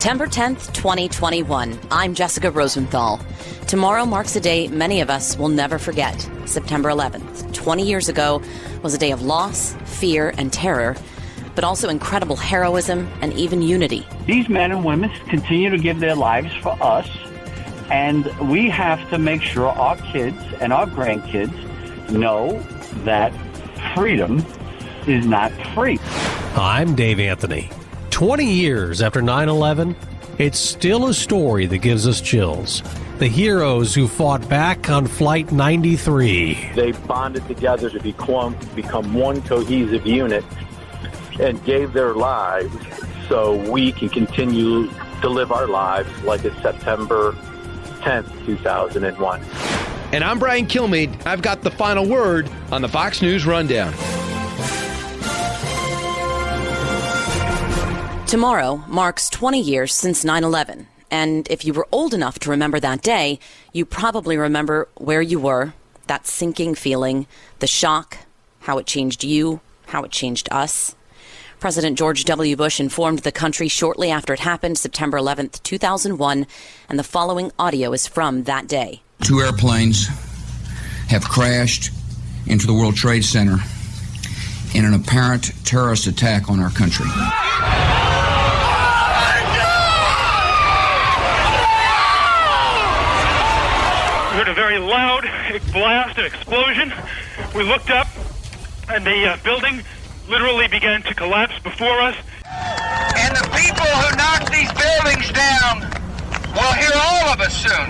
September 10th, 2021. I'm Jessica Rosenthal. Tomorrow marks a day many of us will never forget. September 11th, 20 years ago, was a day of loss, fear, and terror, but also incredible heroism and even unity. These men and women continue to give their lives for us, and we have to make sure our kids and our grandkids know that freedom is not free. I'm Dave Anthony. 20 years after 9/11, it's still a story that gives us chills. The heroes who fought back on Flight 93. They bonded together to become one cohesive unit and gave their lives so we can continue to live our lives like it's September 10th, 2001. And I'm Brian Kilmeade. I've got the final word on the Fox News Rundown. Tomorrow marks 20 years since 9/11, and if you were old enough to remember that day, you probably remember where you were, that sinking feeling, the shock, how it changed you, how it changed us. President George W. Bush informed the country shortly after it happened, September 11th, 2001, and the following audio is from that day. 2 airplanes have crashed into the World Trade Center in an apparent terrorist attack on our country. We heard a very loud blast, an explosion. We looked up, and the building literally began to collapse before us. And the people who knocked these buildings down will hear all of us soon.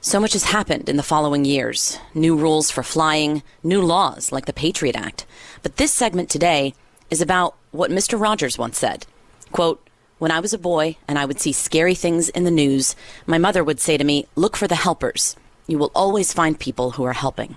So much has happened in the following years. New rules for flying, new laws like the Patriot Act. But this segment today is about what Mr. Rogers once said. Quote, "When I was a boy and I would see scary things in the news, my mother would say to me, 'Look for the helpers. You will always find people who are helping.'"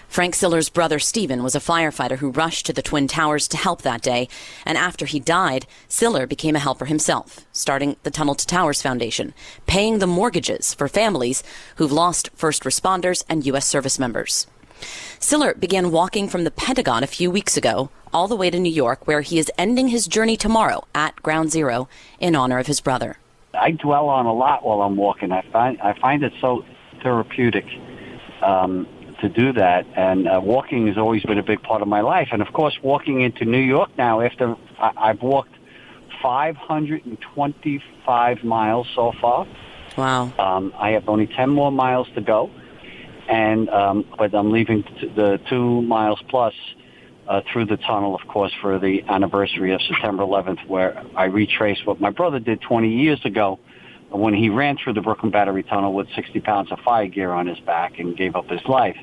Frank Siller's brother Stephen was a firefighter who rushed to the Twin Towers to help that day, and after he died, Siller became a helper himself, starting the Tunnel to Towers Foundation, paying the mortgages for families who've lost first responders and U.S. service members. Siller began walking from the Pentagon a few weeks ago all the way to New York, where he is ending his journey tomorrow at Ground Zero in honor of his brother. I dwell on a lot while I'm walking. I find it so therapeutic to do that, and walking has always been a big part of my life. And of course, walking into New York now, after I've walked 525 miles so far. Wow. I have only 10 more miles to go, and but I'm leaving the 2 miles plus through the tunnel, of course, for the anniversary of September 11th, where I retrace what my brother did 20 years ago when he ran through the Brooklyn Battery Tunnel with 60 pounds of fire gear on his back and gave up his life.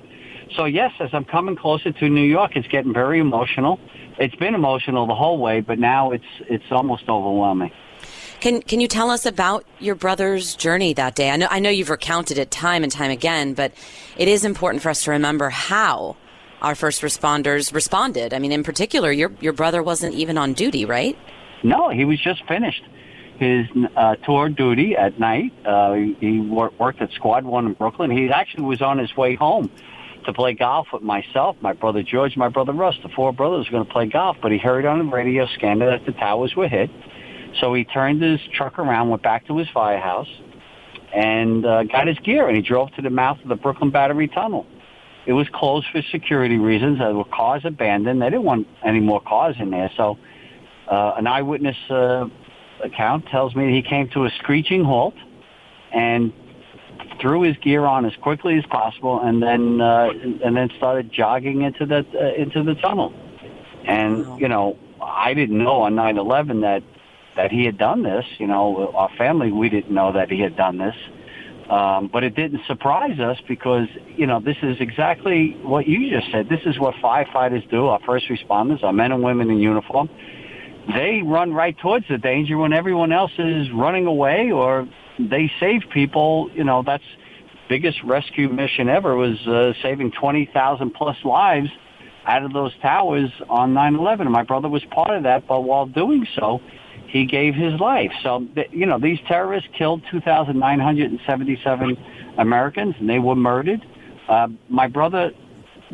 So, yes, as I'm coming closer to New York, it's getting very emotional. It's been emotional the whole way, but now it's almost overwhelming. Can you tell us about your brother's journey that day? I know you've recounted it time and time again, but it is important for us to remember how our first responders responded. I mean, in particular, your brother wasn't even on duty, right? No, he was just finished his tour duty at night. He worked at Squad 1 in Brooklyn. He actually was on his way home to play golf with myself, my brother George, my brother Russ. The 4 brothers were going to play golf, but he heard on the radio scanner that the towers were hit. So he turned his truck around, went back to his firehouse, and got his gear, and he drove to the mouth of the Brooklyn Battery Tunnel. It was closed for security reasons. There were cars abandoned. They didn't want any more cars in there. So an eyewitness account tells me he came to a screeching halt and threw his gear on as quickly as possible, and then started jogging into the tunnel. And you know, I didn't know on 9/11 that he had done this. You know, our family, we didn't know that he had done this. But it didn't surprise us because, you know, this is exactly what you just said. This is what firefighters do, our first responders, our men and women in uniform. They run right towards the danger when everyone else is running away, or they save people. You know, that's biggest rescue mission ever was saving 20,000 plus lives out of those towers on 9/11. My brother was part of that, but while doing so, he gave his life. So, you know, these terrorists killed 2,977 Americans, and they were murdered. My brother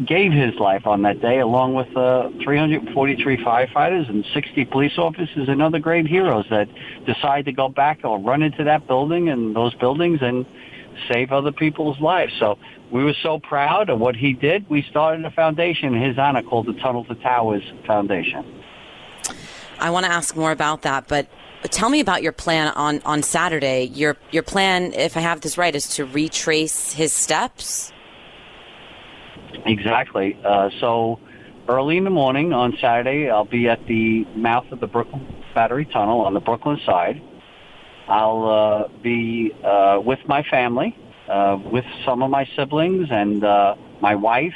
gave his life on that day, along with 343 firefighters and 60 police officers and other great heroes that decide to go back or run into that building and those buildings and save other people's lives. So we were so proud of what he did. We started a foundation in his honor called the Tunnel to Towers Foundation. I want to ask more about that, but tell me about your plan on Saturday. Your plan, if I have this right, is to retrace his steps? Exactly. So early in the morning on Saturday, I'll be at the mouth of the Brooklyn Battery Tunnel on the Brooklyn side. I'll be with my family, with some of my siblings and my wife.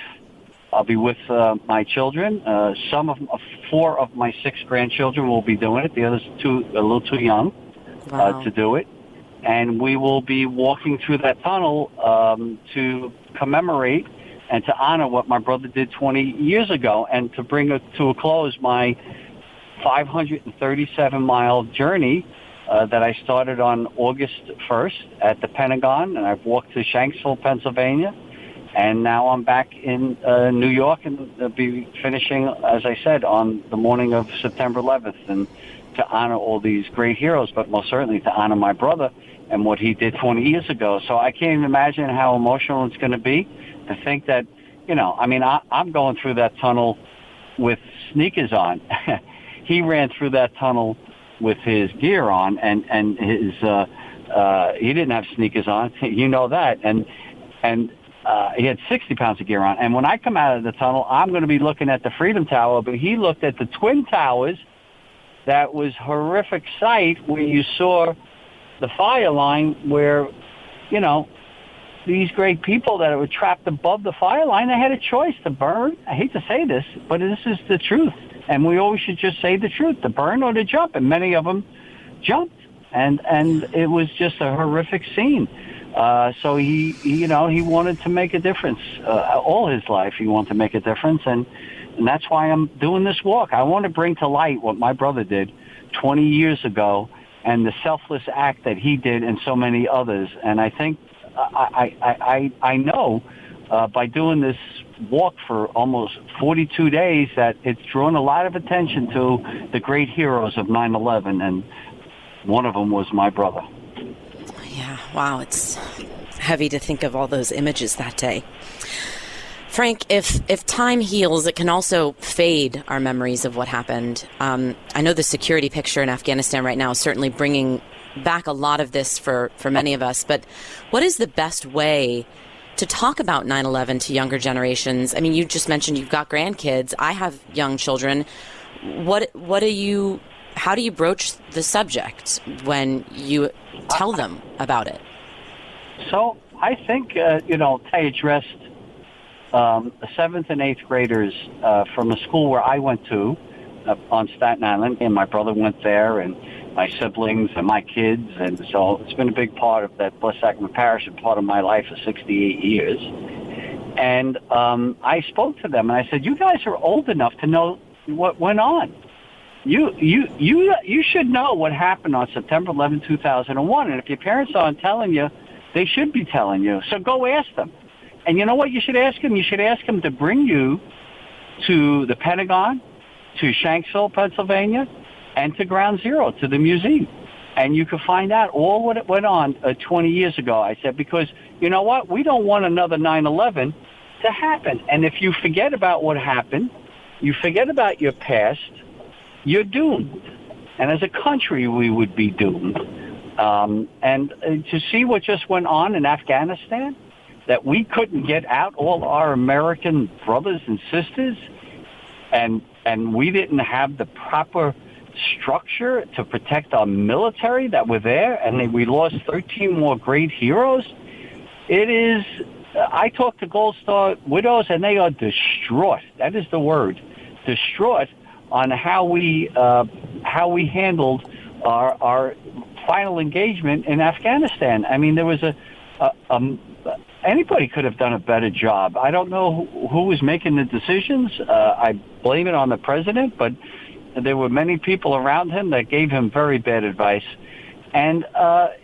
I'll be with my children. 4 of my 6 grandchildren will be doing it. The others 2 a little too young to do it. And we will be walking through that tunnel to commemorate and to honor what my brother did 20 years ago, and to bring to a close my 537-mile journey that I started on August 1st at the Pentagon, and I've walked to Shanksville, Pennsylvania, and now I'm back in New York, and I'll be finishing, as I said, on the morning of September 11th, and to honor all these great heroes, but most certainly to honor my brother and what he did 20 years ago. So I can't even imagine how emotional it's going to be to think that, I'm going through that tunnel with sneakers on. He ran through that tunnel with his gear on, and his he didn't have sneakers on. You know that, and he had 60 pounds of gear on. And when I come out of the tunnel, I'm going to be looking at the Freedom Tower, but he looked at the Twin Towers. That was a horrific sight where you saw the fire line where, these great people that were trapped above the fire line, they had a choice to burn. I hate to say this, but this is the truth. And we always should just say the truth, to burn or to jump. And many of them jumped. And it was just a horrific scene. So he wanted to make a difference. All his life he wanted to make a difference. And that's why I'm doing this walk. I want to bring to light what my brother did 20 years ago and the selfless act that he did and so many others. And I think I know by doing this walk for almost 42 days that it's drawn a lot of attention to the great heroes of 9/11, and one of them was my brother. Yeah, wow, it's heavy to think of all those images that day. Frank, if time heals, it can also fade our memories of what happened. I know the security picture in Afghanistan right now is certainly bringing back a lot of this for many of us, but what is the best way to talk about 9/11 to younger generations? I mean, you just mentioned you've got grandkids. I have young children. How do you broach the subject when you tell them about it? So I think, I addressed 7th and 8th graders from a school where I went to on Staten Island, and my brother went there, and my siblings and my kids, and so it's been a big part of that Blessed Sacrament Parish and part of my life for 68 years. And I spoke to them, and I said, you guys are old enough to know what went on. You should know what happened on September 11, 2001, and if your parents aren't telling you, they should be telling you. So go ask them. And you know what you should ask them? You should ask them to bring you to the Pentagon, to Shanksville, Pennsylvania, and to Ground Zero, to the museum. And you can find out all what went on 20 years ago. I said, because you know what? We don't want another 9/11 to happen. And if you forget about what happened, you forget about your past, you're doomed. And as a country, we would be doomed. And to see what just went on in Afghanistan, that we couldn't get out all our American brothers and sisters, and we didn't have the proper structure to protect our military that were there, and we lost 13 more great heroes. It is, I talk to Gold Star widows, and they are distraught. That is the word, distraught on how we handled our final engagement in Afghanistan. I mean, there was anybody could have done a better job. I don't know who was making the decisions. I blame it on the president, but there were many people around him that gave him very bad advice. And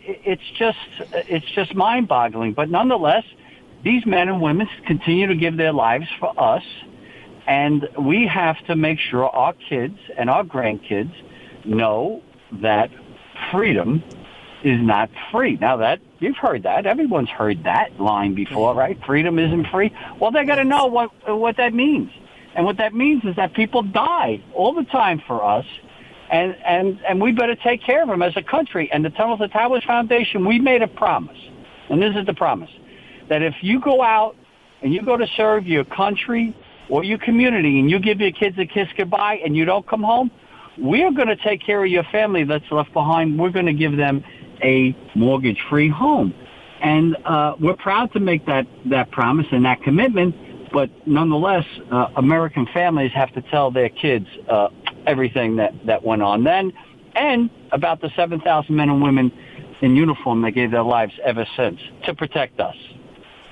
it's just mind-boggling. But nonetheless, these men and women continue to give their lives for us, and we have to make sure our kids and our grandkids know that freedom is not free. Now, that you've heard that. Everyone's heard that line before, right? Freedom isn't free. Well, they got to know what that means. And what that means is that people die all the time for us, and we better take care of them as a country. And the Tunnel to Towers Foundation, we made a promise, and this is the promise, that if you go out and you go to serve your country or your community and you give your kids a kiss goodbye and you don't come home, we're going to take care of your family that's left behind. We're going to give them a mortgage-free home. And we're proud to make that promise and that commitment, but nonetheless, American families have to tell their kids everything that went on then, and about the 7,000 men and women in uniform that gave their lives ever since to protect us.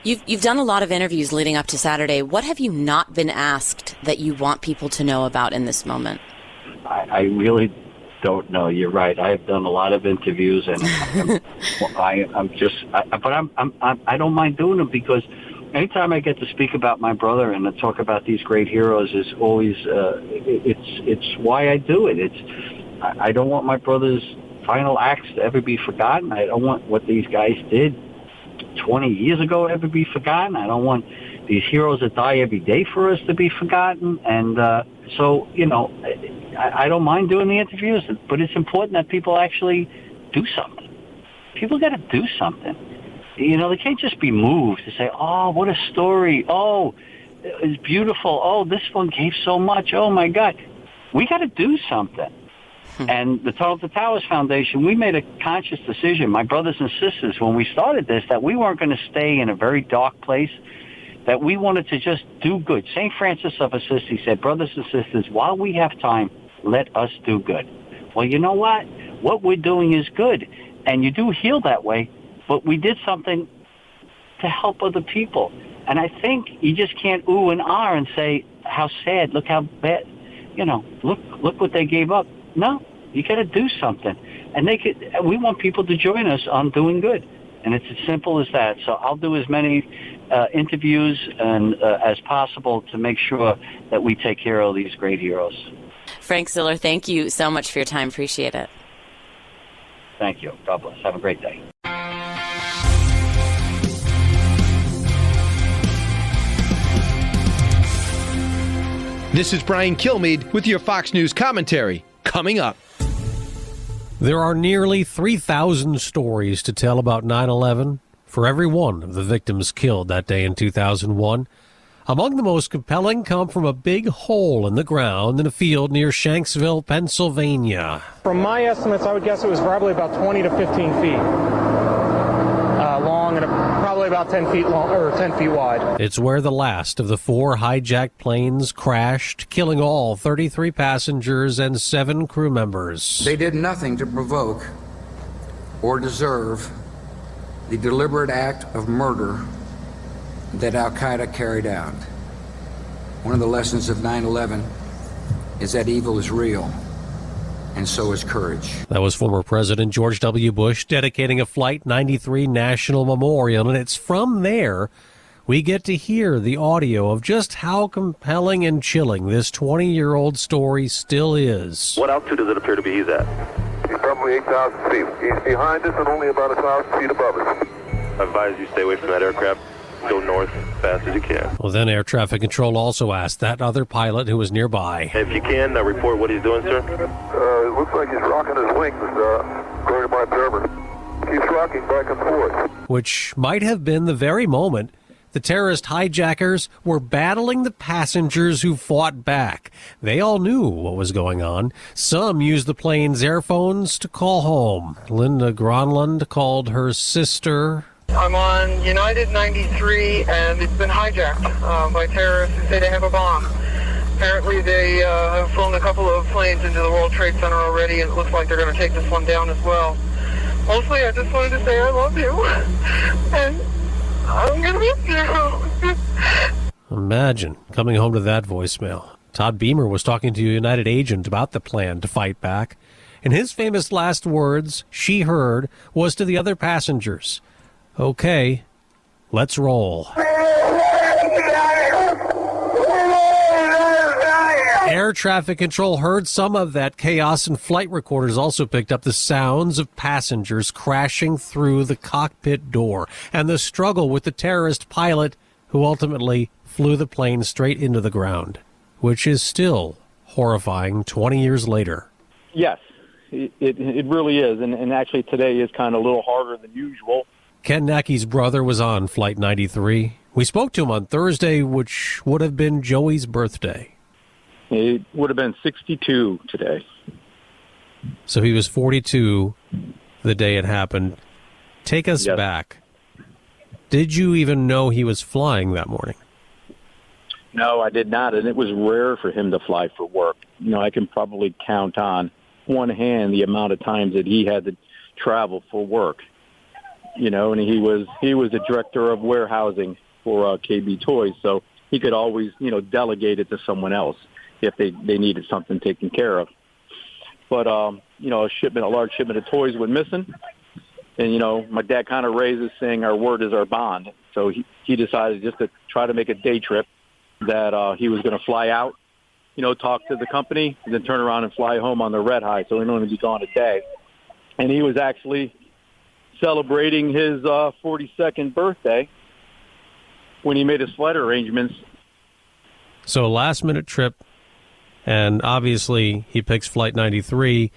You've done a lot of interviews leading up to Saturday. What have you not been asked that you want people to know about in this moment? I really don't know. You're right. I have done a lot of interviews, and I don't mind doing them, because anytime I get to speak about my brother and to talk about these great heroes is always it's why I do it. I don't want my brother's final acts to ever be forgotten. I don't want what these guys did 20 years ago ever be forgotten. I don't want these heroes that die every day for us to be forgotten. And so, I don't mind doing the interviews, but it's important that people actually do something. People got to do something. They can't just be moved to say, oh, what a story. Oh, it's beautiful. Oh, this one gave so much. Oh, my God. We got to do something. And the Tunnel to Towers Foundation, we made a conscious decision, my brothers and sisters, when we started this, that we weren't going to stay in a very dark place, that we wanted to just do good. St. Francis of Assisi said, brothers and sisters, while we have time, let us do good. Well, you know what? What we're doing is good. And you do heal that way, but we did something to help other people. And I think you just can't ooh and ah and say, how sad, look how bad, look what they gave up. No, you got to do something. And we want people to join us on doing good. And it's as simple as that. So I'll do as many interviews and as possible to make sure that we take care of these great heroes. Frank Siller, thank you so much for your time. Appreciate it. Thank you. God bless. Have a great day. This is Brian Kilmeade with your Fox News commentary. Coming up. There are nearly 3,000 stories to tell about 9/11 for every one of the victims killed that day in 2001. Among the most compelling come from a big hole in the ground in a field near Shanksville, Pennsylvania. From my estimates, I would guess it was probably about 20 to 15 feet long and probably about 10 feet long or 10 feet wide. It's where the last of the 4 hijacked planes crashed, killing all 33 passengers and 7 crew members. They did nothing to provoke or deserve the deliberate act of murder that Al-Qaeda carried out. One of the lessons of 9/11 is that evil is real, and so is courage. That was former President George W. Bush dedicating a Flight 93 National Memorial, and it's from there we get to hear the audio of just how compelling and chilling this 20-year-old story still is. What altitude does it appear to be he's at? He's probably 8,000 feet. He's behind us and only about 1,000 feet above us. I advise you stay away from that aircraft. Go north as fast as you can. Well, then Air Traffic Control also asked that other pilot who was nearby. If you can, report what he's doing, sir. It looks like he's rocking his wings, according to my observer. Keeps rocking back and forth. Which might have been the very moment the terrorist hijackers were battling the passengers who fought back. They all knew what was going on. Some used the plane's airphones to call home. Linda Gronlund called her sister. I'm on United 93, and it's been hijacked by terrorists who say they have a bomb. Apparently they have flown a couple of planes into the World Trade Center already, and it looks like they're going to take this one down as well. Mostly, I just wanted to say I love you, and I'm going to miss you. Imagine coming home to that voicemail. Todd Beamer was talking to a United agent about the plan to fight back, and his famous last words she heard was to the other passengers, "Okay, Let's roll. Air traffic control heard some of that chaos, and flight recorders also picked up the sounds of passengers crashing through the cockpit door and the struggle with the terrorist pilot who ultimately flew the plane straight into the ground, which is still horrifying 20 years later. Yes, it really is. And actually today is kind of a little harder than usual. Ken Nacke's brother was on Flight 93. We spoke to him on Thursday, which would have been Joey's birthday. It would have been 62 today. So he was 42 the day it happened. Take us back. Did you even know he was flying that morning? No, I did not, and it was rare for him to fly for work. You know, I can probably count on one hand the amount of times that he had to travel for work. You know, and he was the director of warehousing for KB Toys, so he could always, delegate it to someone else if they needed something taken care of. But, a large shipment of toys went missing. And, my dad kind of raised us saying our word is our bond. So he decided just to try to make a day trip that he was going to fly out, talk to the company, and then turn around and fly home on the red eye. So he'd only be gone a day. And he was actually celebrating his 42nd birthday when he made his flight arrangements. So a last-minute trip. And obviously, he picks Flight 93.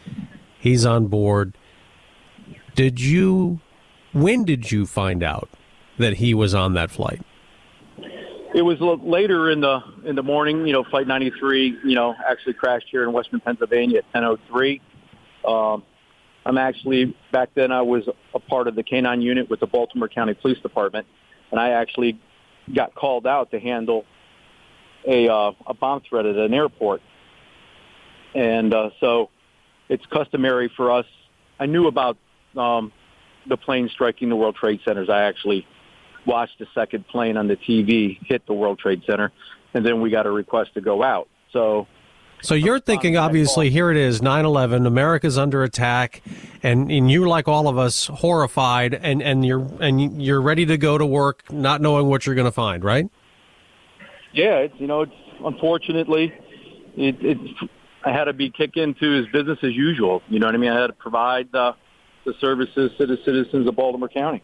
He's on board. When did you find out that he was on that flight? It was later in the morning. Flight 93, actually crashed here in Western Pennsylvania at 10:03. I'm actually, back then I was a part of the K-9 unit with the Baltimore County Police Department, and I actually got called out to handle a bomb threat at an airport. And so it's customary for us. I knew about the plane striking the World Trade Centers. I actually watched the second plane on the TV hit the World Trade Center, and then we got a request to go out. So you're thinking, obviously, here it is, 9/11, America's under attack, and you, like all of us, horrified, and you're ready to go to work, not knowing what you're going to find, right? Yeah, it's unfortunately, I had to be kicked into his business as usual. You know what I mean? I had to provide the services to the citizens of Baltimore County.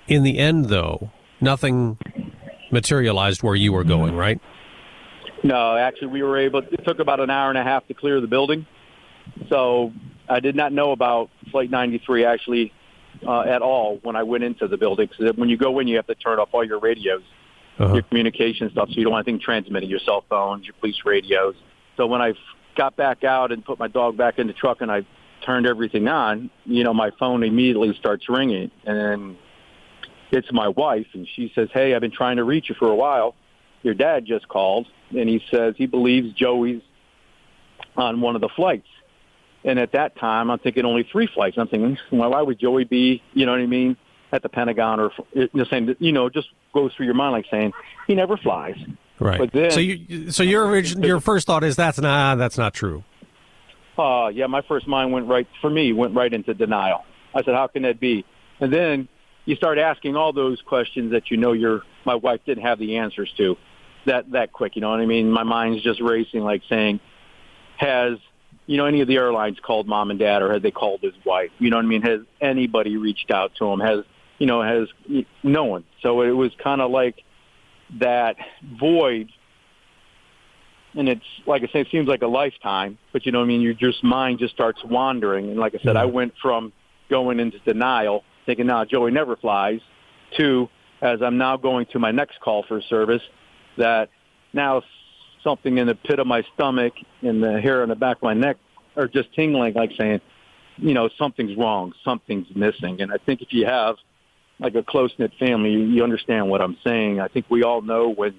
In the end, though, nothing materialized where you were going, right? No, actually, it took about an hour and a half to clear the building. So I did not know about Flight 93 actually at all when I went into the building. Because when you go in, you have to turn off all your radios, your communication stuff, so you don't want anything transmitting, your cell phones, your police radios. So when I got back out and put my dog back in the truck and I turned everything on, my phone immediately starts ringing. And then it's my wife, and she says, "Hey, I've been trying to reach you for a while. Your dad just called, and he says he believes Joey's on one of the flights." And at that time, I'm thinking only 3 flights. I'm thinking, well, why would Joey be, at the Pentagon or the same, just goes through your mind like saying, he never flies. Right. But then, so your first thought is that's not true. Yeah, my first mind went right into denial. I said, how can that be? And then you start asking all those questions that my wife didn't have the answers to that quick. You know what I mean? My mind's just racing, like saying, has any of the airlines called mom and dad, or had they called his wife? You know what I mean? Has anybody reached out to him? Has no one? So it was kind of like that void. And it's, like I say, it seems like a lifetime, but you know what I mean? Your mind just starts wandering. And like I said, I went from going into denial, thinking, no, Joey never flies, to, as I'm now going to my next call for service, that now something in the pit of my stomach and the hair on the back of my neck are just tingling, like saying, something's wrong, something's missing. And I think if you have like a close-knit family, you understand what I'm saying. I think we all know when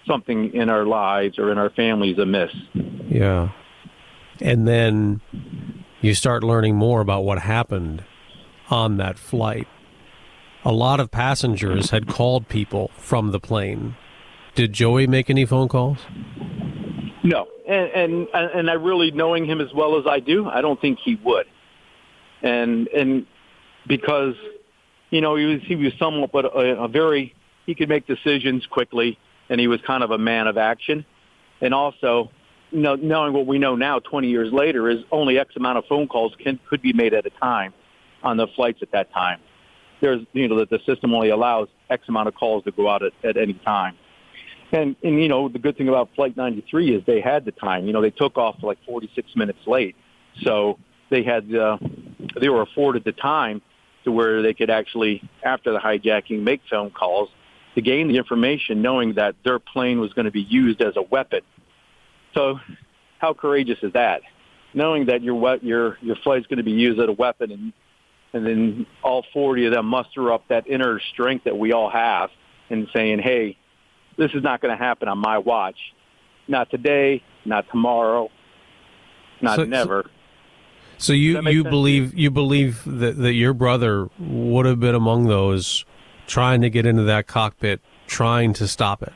something in our lives or in our families amiss. Yeah. And then you start learning more about what happened on that flight. A lot of passengers had called people from the plane. Did Joey make any phone calls? No. And I really, knowing him as well as I do, I don't think he would. And because he was somewhat, but he could make decisions quickly, and he was kind of a man of action. And also, knowing what we know now, 20 years later, is only X amount of phone calls could be made at a time on the flights at that time. There's, that the system only allows X amount of calls to go out at any time. And the good thing about Flight 93 is they had the time. They took off like 46 minutes late. So they were afforded the time to where they could actually, after the hijacking, make phone calls to gain the information, knowing that their plane was going to be used as a weapon. So how courageous is that? Knowing that your flight's going to be used as a weapon, and then all 40 of them muster up that inner strength that we all have and saying, hey, this is not going to happen on my watch. Not today, not tomorrow, never. So you believe that your brother would have been among those trying to get into that cockpit, trying to stop it?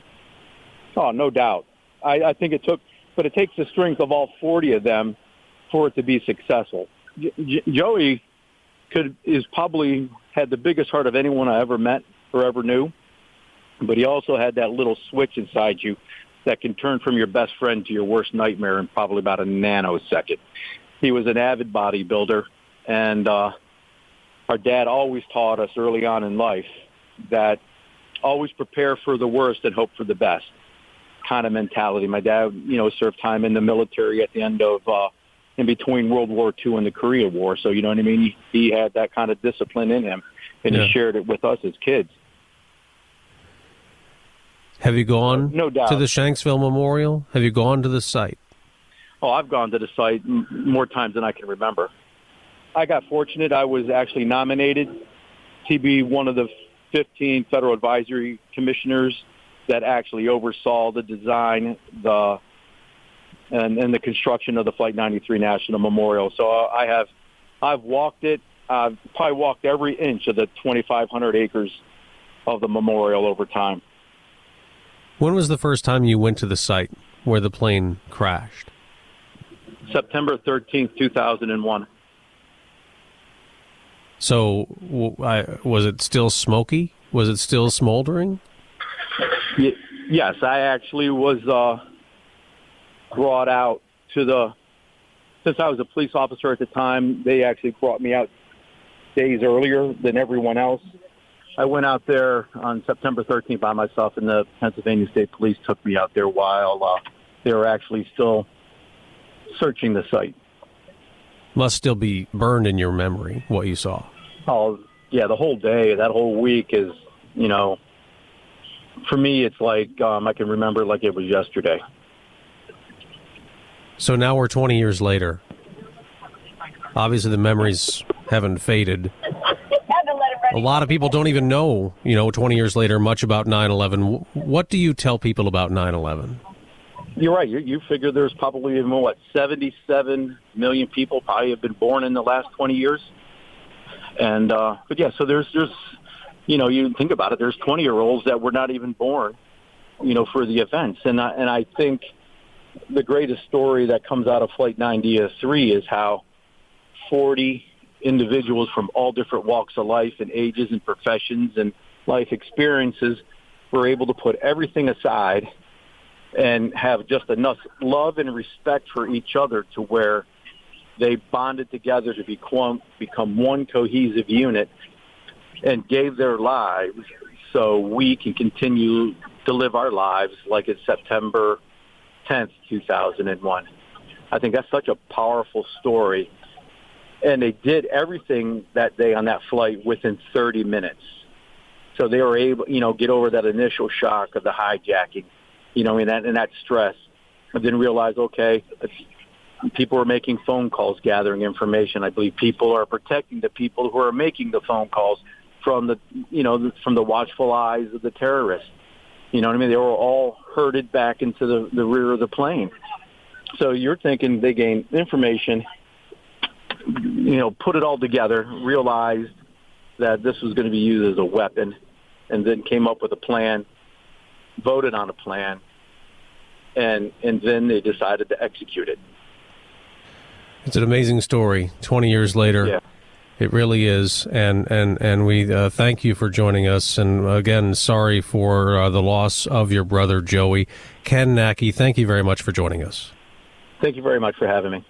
Oh, no doubt. I think it takes the strength of all 40 of them for it to be successful. Joey is probably had the biggest heart of anyone I ever met or ever knew, but he also had that little switch inside you that can turn from your best friend to your worst nightmare in probably about a nanosecond. He was an avid bodybuilder, and our dad always taught us early on in life that always prepare for the worst and hope for the best kind of mentality. My dad, served time in the military at the end of in between World War II and the Korea War. So, you know what I mean? He had that kind of discipline in him, and he shared it with us as kids. Have you gone no doubt to the Shanksville Memorial? Have you gone to the site? Oh, I've gone to the site more times than I can remember. I got fortunate. I was actually nominated to be one of the 15 federal advisory commissioners that actually oversaw the design, and the construction of the Flight 93 National Memorial. So I've walked it. I've probably walked every inch of the 2,500 acres of the memorial over time. When was the first time you went to the site where the plane crashed? September 13th, 2001. So was it still smoky? Was it still smoldering? Yes, I actually was brought out since I was a police officer at the time, they actually brought me out days earlier than everyone else. I went out there on September 13th by myself, and the Pennsylvania State Police took me out there while they were actually still searching the site. Must still be burned in your memory, what you saw. Oh, yeah, the whole day, that whole week is, for me, it's like I can remember like it was yesterday. So now we're 20 years later. Obviously, the memories haven't faded. A lot of people don't even know, 20 years later, much about 9/11. What do you tell people about 9/11? You're right. You figure there's probably, 77 million people probably have been born in the last 20 years. And, but yeah, so there's you think about it, there's 20-year-olds that were not even born, for the events. And I think the greatest story that comes out of Flight 93 is how 40 individuals from all different walks of life and ages and professions and life experiences were able to put everything aside and have just enough love and respect for each other to where they bonded together to become one cohesive unit and gave their lives so we can continue to live our lives like it's September 10th, 2001. I think that's such a powerful story. And they did everything that day on that flight within 30 minutes. So they were able, get over that initial shock of the hijacking, and that stress, and then realize, okay, people are making phone calls, gathering information. I believe people are protecting the people who are making the phone calls from the watchful eyes of the terrorists. They were all herded back into the rear of the plane. So you're thinking they gained information, put it all together, realized that this was going to be used as a weapon, and then came up with a plan, voted on a plan, and then they decided to execute it. It's an amazing story. 20 years later, It really is. And we thank you for joining us. And again, sorry for the loss of your brother, Joey. Ken Nacke, thank you very much for joining us. Thank you very much for having me.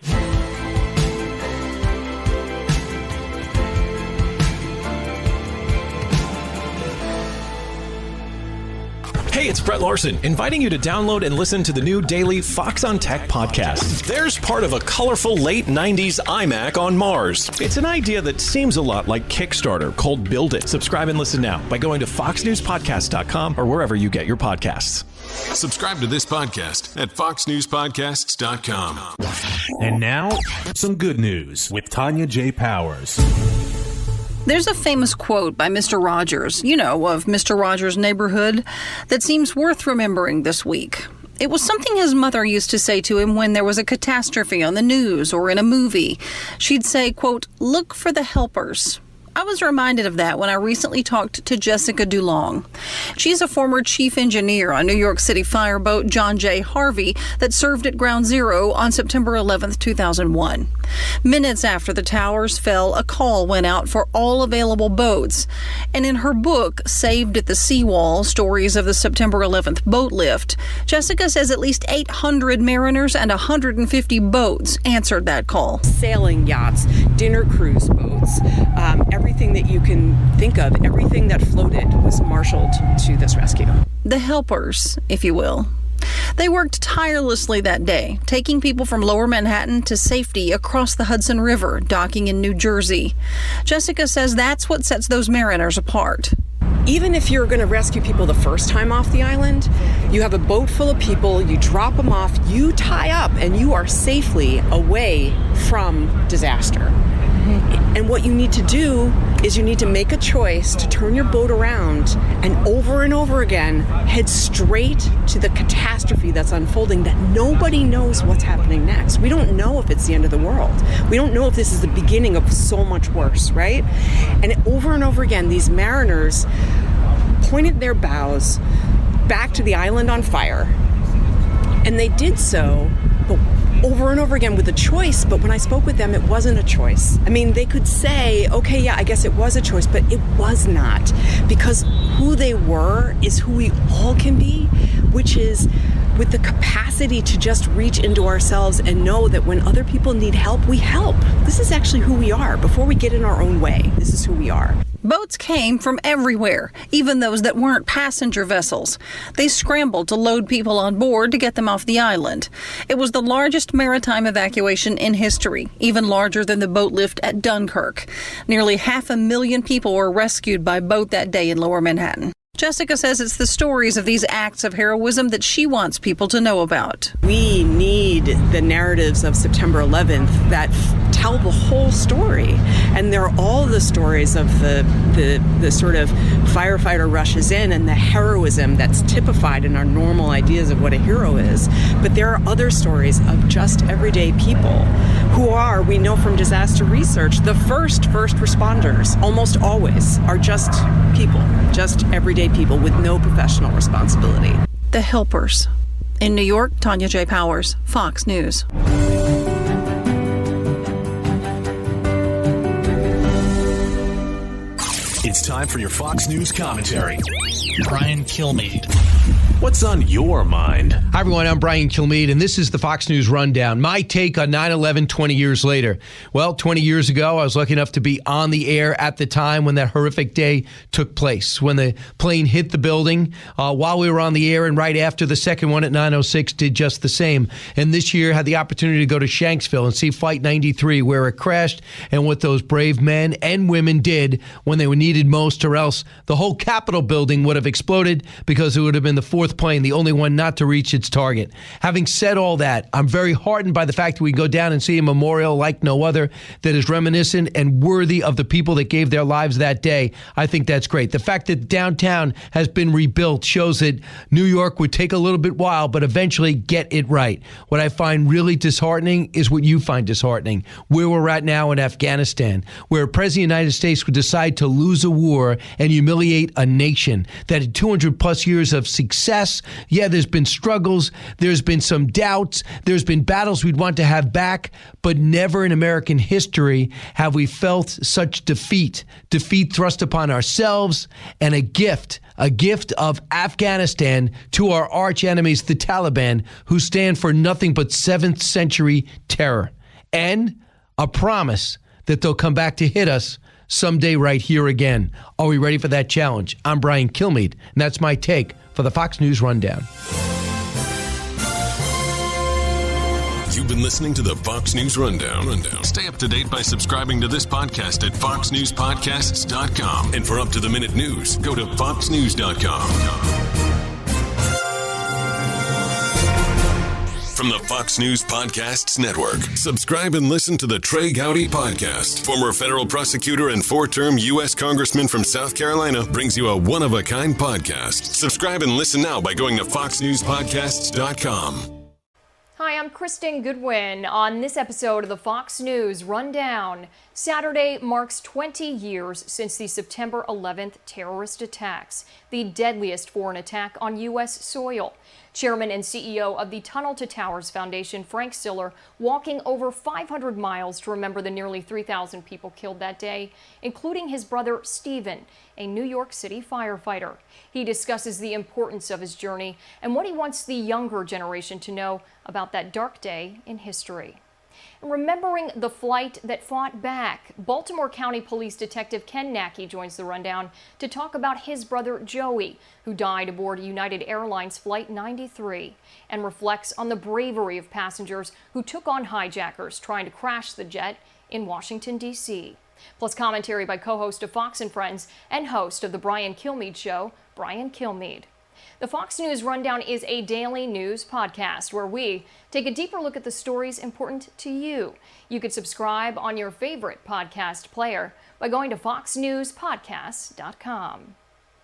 Hey, it's Brett Larson, inviting you to download and listen to the new daily Fox on Tech podcast. There's part of a colorful late 90s iMac on Mars. It's an idea that seems a lot like Kickstarter called Build It. Subscribe and listen now by going to foxnewspodcast.com or wherever you get your podcasts. Subscribe to this podcast at foxnewspodcasts.com. And now, some good news with Tanya J. Powers. There's a famous quote by Mr. Rogers, you know, of Mr. Rogers' Neighborhood, that seems worth remembering this week. It was something his mother used to say to him when there was a catastrophe on the news or in a movie. She'd say, quote, "Look for the helpers." I was reminded of that when I recently talked to Jessica DuLong. She's a former chief engineer on New York City fireboat John J. Harvey that served at Ground Zero on September 11th, 2001. Minutes after the towers fell, a call went out for all available boats. And in her book, Saved at the Seawall, Stories of the September 11th Boat Lift, Jessica says at least 800 mariners and 150 boats answered that call. Sailing yachts, dinner cruise boats, everything that you can think of, everything that floated was marshaled to this rescue. The helpers, if you will. They worked tirelessly that day, taking people from Lower Manhattan to safety across the Hudson River, docking in New Jersey. Jessica says that's what sets those mariners apart. Even if you're going to rescue people the first time off the island, you have a boat full of people, you drop them off, you tie up, and you are safely away from disaster. And what you need to do is you need to make a choice to turn your boat around and over again head straight to the catastrophe that's unfolding that nobody knows what's happening next. We don't know if it's the end of the world. We don't know if this is the beginning of so much worse, right? And over again, these mariners pointed their bows back to the island on fire. And they did so, but over and over again with a choice, but when I spoke with them, it wasn't a choice. I mean, they could say, okay, yeah, I guess it was a choice, but it was not. Because who they were is who we all can be, which is with the capacity to just reach into ourselves and know that when other people need help, we help. This is actually who we are. Before we get in our own way, this is who we are. Boats came from everywhere, even those that weren't passenger vessels. They scrambled to load people on board to get them off the island. It was the largest maritime evacuation in history, even larger than the boat lift at Dunkirk. Nearly 500,000 people were rescued by boat that day in Lower Manhattan. Jessica says it's the stories of these acts of heroism that she wants people to know about. We need the narratives of September 11th that tell the whole story. And they're all the stories of the sort of firefighter rushes in and the heroism that's typified in our normal ideas of what a hero is. But there are other stories of just everyday people who are, we know from disaster research, the first responders almost always are just people, just everyday people with no professional responsibility. The helpers. In New York, Tanya J. Powers, Fox News. It's time for your Fox News commentary. Brian Kilmeade. What's on your mind? Hi, everyone. I'm Brian Kilmeade, and this is the Fox News Rundown. My take on 9/11 20 years later. Well, 20 years ago, I was lucky enough to be on the air at the time when that horrific day took place, when the plane hit the building while we were on the air, and right after the second one at 9:06 did just the same. And this year, had the opportunity to go to Shanksville and see Flight 93, where it crashed, and what those brave men and women did when they were needed most, or else the whole Capitol building would have exploded because it would have been the fourth plane, the only one not to reach its target. Having said all that, I'm very heartened by the fact that we can go down and see a memorial like no other that is reminiscent and worthy of the people that gave their lives that day. I think that's great. The fact that downtown has been rebuilt shows that New York would take a little bit while, but eventually get it right. What I find really disheartening is what you find disheartening, where we're at now in Afghanistan, where a president of the United States would decide to lose a war and humiliate a nation that had 200 plus years of success success. Yeah, there's been struggles. There's been some doubts. There's been battles we'd want to have back, but never in American history have we felt such defeat thrust upon ourselves, and a gift of Afghanistan to our arch enemies, the Taliban, who stand for nothing but 7th century terror, and a promise that they'll come back to hit us someday right here again. Are we ready for that challenge? I'm Brian Kilmeade, and that's my take for the Fox News Rundown. You've been listening to the Fox News Rundown. Stay up to date by subscribing to this podcast at foxnewspodcasts.com. And for up-to-the-minute news, go to foxnews.com. From the Fox News Podcasts Network, subscribe and listen to the Trey Gowdy Podcast. Former federal prosecutor and 4-term U.S. Congressman from South Carolina brings you a one-of-a-kind podcast. Subscribe and listen now by going to foxnewspodcasts.com. Hi, I'm Kristen Goodwin. On this episode of the Fox News Rundown, Saturday marks 20 years since the September 11th terrorist attacks, the deadliest foreign attack on U.S. soil. Chairman and CEO of the Tunnel to Towers Foundation, Frank Siller, walking over 500 miles to remember the nearly 3,000 people killed that day, including his brother Stephen, a New York City firefighter. He discusses the importance of his journey and what he wants the younger generation to know about that dark day in history. Remembering the flight that fought back, Baltimore County Police Detective Ken Nacke joins the rundown to talk about his brother Joey, who died aboard United Airlines Flight 93, and reflects on the bravery of passengers who took on hijackers trying to crash the jet in Washington, D.C. Plus commentary by co-host of Fox & Friends and host of The Brian Kilmeade Show, Brian Kilmeade. The Fox News Rundown is a daily news podcast where we take a deeper look at the stories important to you. You can subscribe on your favorite podcast player by going to foxnewspodcasts.com.